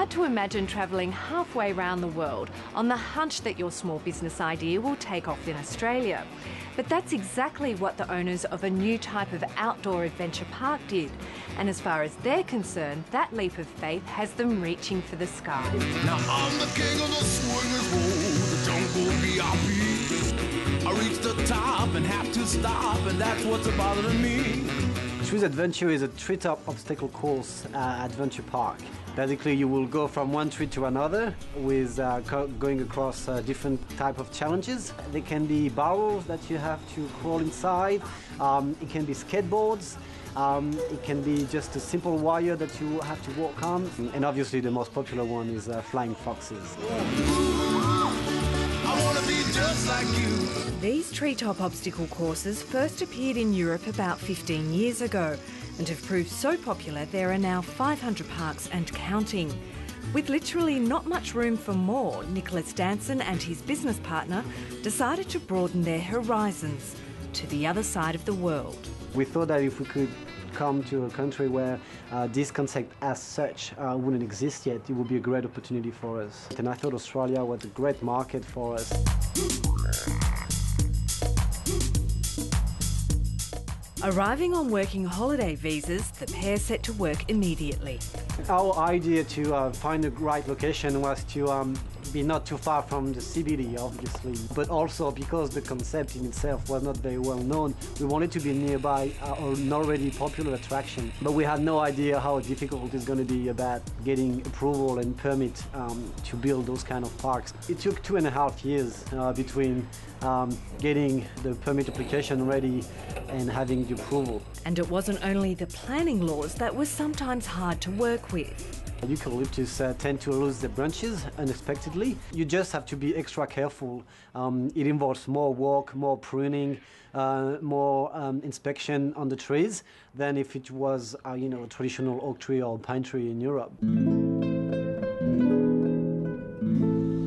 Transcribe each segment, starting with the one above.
hard to imagine travelling halfway around the world on the hunch that your small business idea will take off in Australia. But that's exactly what the owners of a new type of outdoor adventure park did. And as far as they're concerned, that leap of faith has them reaching for the sky. Now I'm the king of the swingers road, the jungle VIP. I reach the top and have to stop, and that's what's bothering me. Trees Adventure is a treetop obstacle course adventure park. Basically, you will go from one tree to another with going across different type of challenges. There can be barrels that you have to crawl inside. It can be skateboards. It can be just a simple wire that you have to walk on. And obviously, the most popular one is flying foxes. I wanna be just like you. These treetop obstacle courses first appeared in Europe about 15 years ago and have proved so popular there are now 500 parks and counting. With literally not much room for more, Nicholas Danson and his business partner decided to broaden their horizons to the other side of the world. We thought that if we could come to a country where this concept as such wouldn't exist yet, it would be a great opportunity for us. And I thought Australia was a great market for us. Arriving on working holiday visas, the pair set to work immediately. Our idea to find the right location was to be not too far from the CBD, obviously, but also because the concept in itself was not very well known, we wanted to be nearby an already popular attraction. But we had no idea how difficult it's going to be about getting approval and permit to build those kind of parks. It took 2.5 years between getting the permit application ready and having the approval. And it wasn't only the planning laws that were sometimes hard to work with. Eucalyptus tend to lose their branches unexpectedly. You just have to be extra careful. It involves more work, more pruning, more inspection on the trees than if it was a traditional oak tree or pine tree in Europe.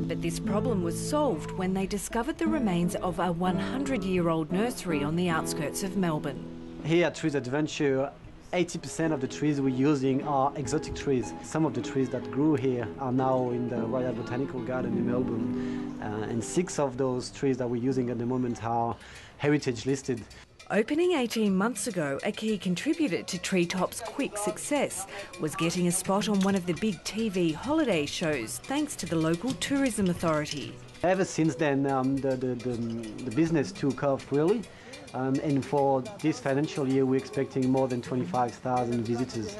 But this problem was solved when they discovered the remains of a 100-year-old nursery on the outskirts of Melbourne. Here at Trees Adventure, 80% of the trees we're using are exotic trees. Some of the trees that grew here are now in the Royal Botanical Garden in Melbourne. And 6 of those trees that we're using at the moment are heritage listed. Opening 18 months ago, a key contributor to Treetop's quick success was getting a spot on one of the big TV holiday shows, thanks to the local tourism authority. Ever since then, the business took off, really. And for this financial year, we're expecting more than 25,000 visitors,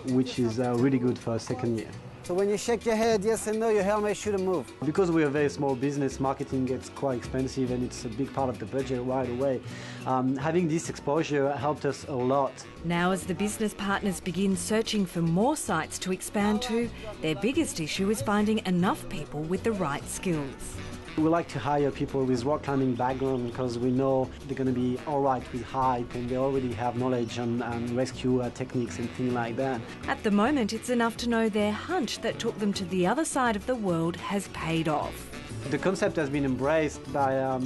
which is really good for a second year. So when you shake your head yes and no, your helmet shouldn't move. Because we're a very small business, marketing gets quite expensive and it's a big part of the budget right away. Having this exposure helped us a lot. Now as the business partners begin searching for more sites to expand to, their biggest issue is finding enough people with the right skills. We like to hire people with rock climbing background because we know they're going to be all right with height and they already have knowledge on rescue techniques and things like that. At the moment, it's enough to know their hunch that took them to the other side of the world has paid off. The concept has been embraced by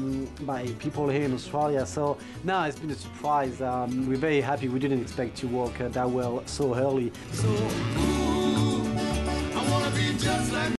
people here in Australia, so now it's been a surprise. We're very happy. We didn't expect to work that well so early. So, I wanna be just like